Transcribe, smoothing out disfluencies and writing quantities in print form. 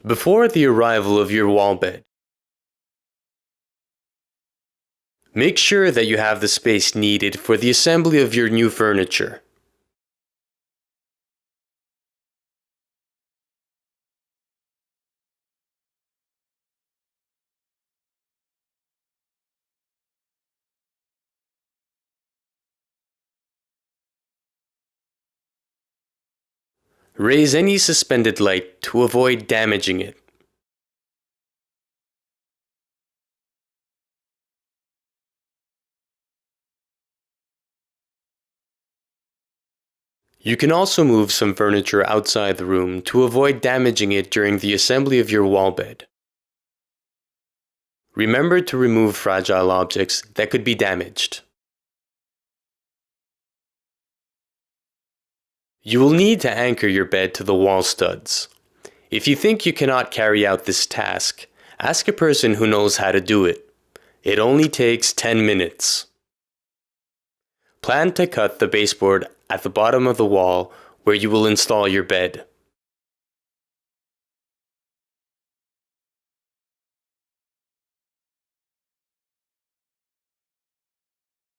Before the arrival of your wall bed, make sure that you have the space needed for the assembly of your new furniture. Raise any suspended light to avoid damaging it. You can also move some furniture outside the room to avoid damaging it during the assembly of your wall bed. Remember to remove fragile objects that could be damaged. You will need to anchor your bed to the wall studs. If you think you cannot carry out this task, ask a person who knows how to do it. It only takes 10 minutes. Plan to cut the baseboard at the bottom of the wall where you will install your bed.